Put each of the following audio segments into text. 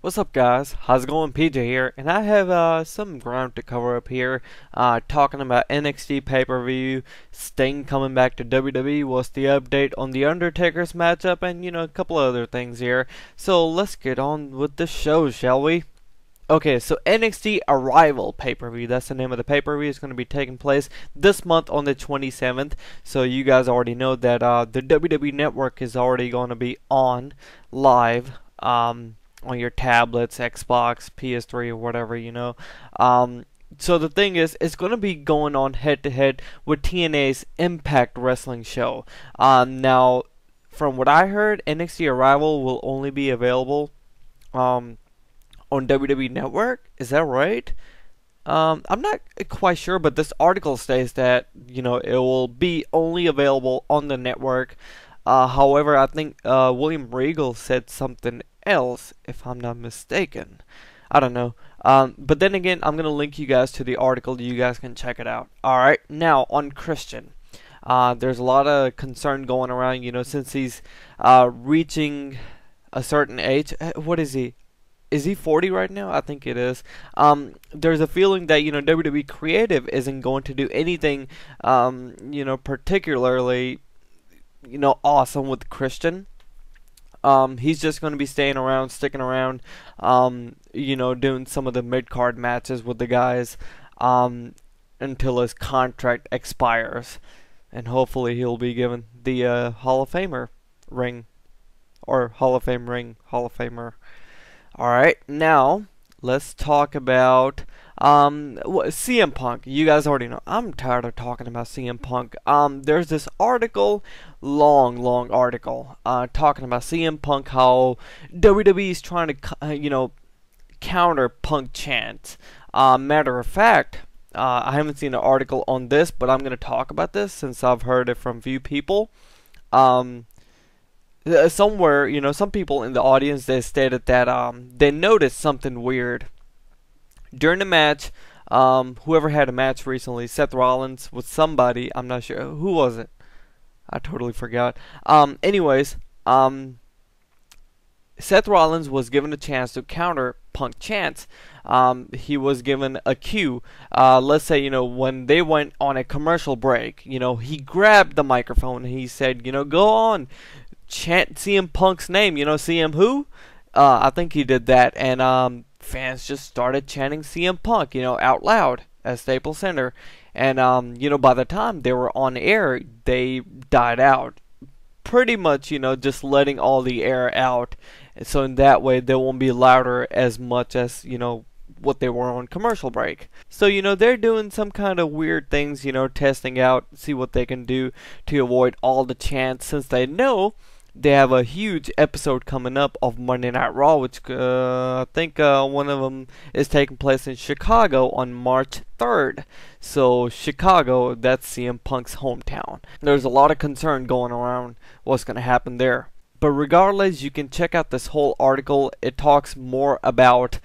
What's up, guys? How's it going? PJ here, and I have some ground to cover up here. Talking about NXT pay-per-view, Sting coming back to WWE. What's the update on the Undertaker's matchup, and a couple other things here. So let's get on with the show, shall we? Okay, so NXT Arrival pay-per-view. That's the name of the pay-per-view. It's going to be taking place this month on the 27th. So you guys already know that the WWE Network is already going to be on live. On your tablets, Xbox, PS3, or whatever. So the thing is, it's going to be going on head to head with TNA's Impact Wrestling show. Now, from what I heard, NXT Arrival will only be available on WWE Network. Is that right? I'm not quite sure, but this article states that it will be only available on the network. However, I think William Regal said something else, if I'm not mistaken. I don't know. But then again, I'm going to link you guys to the article. You guys can check it out. Alright, now on Christian. There's a lot of concern going around, since he's reaching a certain age. What is he? Is he 40 right now? I think it is. There's a feeling that, WWE Creative isn't going to do anything, particularly awesome with Christian. He's just going to be staying around, sticking around, doing some of the mid-card matches with the guys until his contract expires. And hopefully he'll be given the Hall of Famer ring. Or Hall of Fame ring, Hall of Famer. Alright, now let's talk about CM Punk. You guys already know. I'm tired of talking about CM Punk. There's this article, long article, talking about CM Punk, how WWE is trying to, counter Punk chants. Matter of fact, I haven't seen an article on this, but I'm going to talk about this since I've heard it from few people. Somewhere, some people in the audience, they stated that they noticed something weird during the match. Whoever had a match recently, Seth Rollins with somebody, I'm not sure who was it. I totally forgot. Anyways, Seth Rollins was given a chance to counter Punk chants. He was given a cue. Let's say, when they went on a commercial break, he grabbed the microphone and he said, go on, chant CM Punk's name. CM who? I think he did that, and fans just started chanting CM Punk, out loud at Staples Center. And by the time they were on air, they died out. Pretty much, just letting all the air out, so in that way they won't be louder as much as what they were on commercial break. So they're doing some kind of weird things, testing out, see what they can do to avoid all the chants, since they know they have a huge episode coming up of Monday Night Raw, which I think one of them is taking place in Chicago on March 3rd. So Chicago, that's CM Punk's hometown. There's a lot of concern going around what's going to happen there. But regardless, you can check out this whole article. It talks more about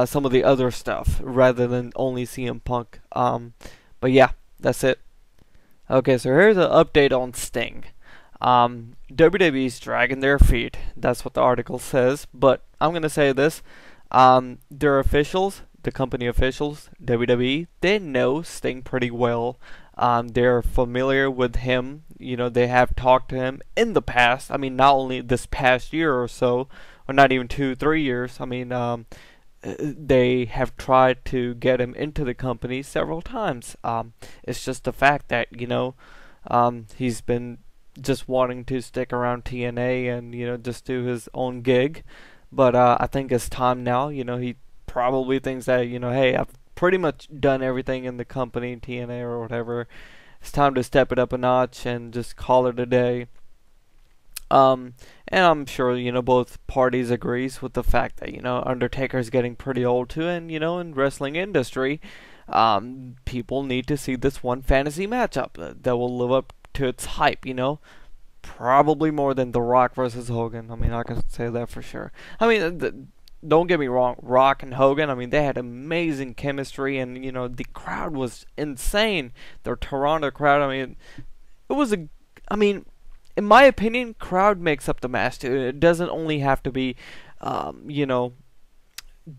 some of the other stuff rather than only CM Punk. But yeah, that's it. Okay, so here's an update on Sting. WWE's dragging their feet. That's what the article says. But I'm going to say this. Their officials, the company officials, WWE, they know Sting pretty well. They're familiar with him. They have talked to him in the past. I mean, not only this past year or so, or not even 2-3 years. I mean, they have tried to get him into the company several times. It's just the fact that, he's been just wanting to stick around TNA and just do his own gig. But I think it's time now. He probably thinks that hey, I've pretty much done everything in the company, TNA or whatever. It's time to step it up a notch and just call it a day. And I'm sure both parties agrees with the fact that Undertaker's getting pretty old too, and in wrestling industry, people need to see this one fantasy matchup that will live up to its hype, probably more than The Rock versus Hogan. I mean, I can say that for sure. I mean, don't get me wrong, Rock and Hogan, I mean, they had amazing chemistry, and the crowd was insane. The Toronto crowd, I mean, it was in my opinion, crowd makes up the match too. It doesn't only have to be,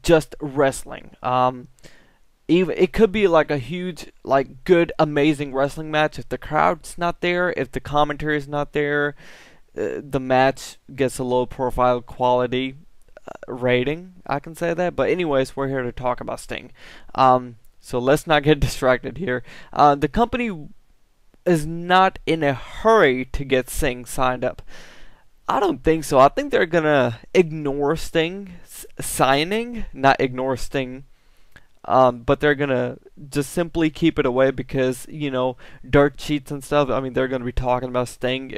just wrestling. Even it could be like a huge, like good, amazing wrestling match. If the crowd's not there, if the commentary is not there, the match gets a low profile quality rating. I can say that. But anyways, we're here to talk about Sting. So let's not get distracted here. The company is not in a hurry to get Sting signed up. I don't think so. I think they're gonna ignore Sting signing, not ignore Sting. But they're gonna just simply keep it away because dirt sheets and stuff. I mean, they're gonna be talking about Sting.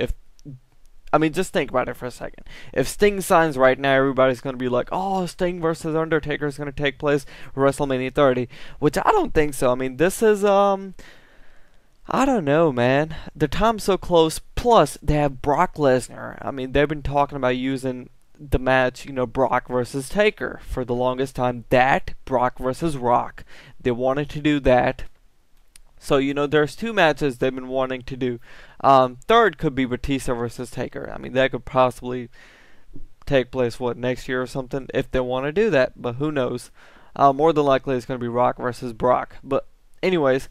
Just think about it for a second. If Sting signs right now, everybody's gonna be like, "Oh, Sting versus Undertaker is gonna take place WrestleMania 30," which I don't think so. I mean, this is I don't know, man. The time's so close. Plus, they have Brock Lesnar. I mean, they've been talking about using the match, Brock versus Taker for the longest time. That, Brock versus Rock. They wanted to do that. So, there's two matches they've been wanting to do. Third could be Batista versus Taker. I mean, that could possibly take place, next year or something, if they want to do that. But who knows? More than likely, it's going to be Rock versus Brock. But, anyways,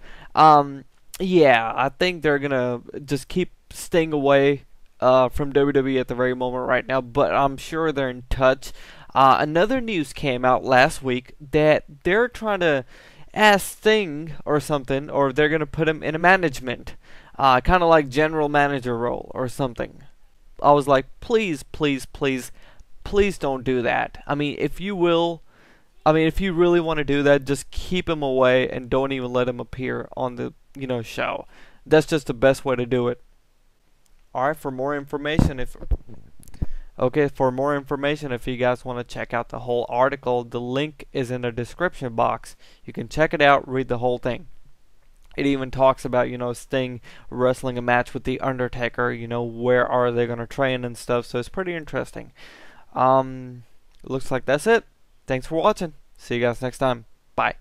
yeah, I think they're going to just keep Sting away from WWE at the very moment right now, but I'm sure they're in touch. Another news came out last week that they're trying to ask Sting or something, or they're going to put him in a management, kind of like general manager role or something. I was like, please, please, please, please don't do that. I mean, if you really want to do that, just keep him away and don't even let him appear on the show. That's just the best way to do it. Alright, for more information, if you guys want to check out the whole article, the link is in the description box. You can check it out, read the whole thing. It even talks about, Sting wrestling a match with The Undertaker, where are they going to train and stuff, so it's pretty interesting. Looks like that's it. Thanks for watching. See you guys next time. Bye.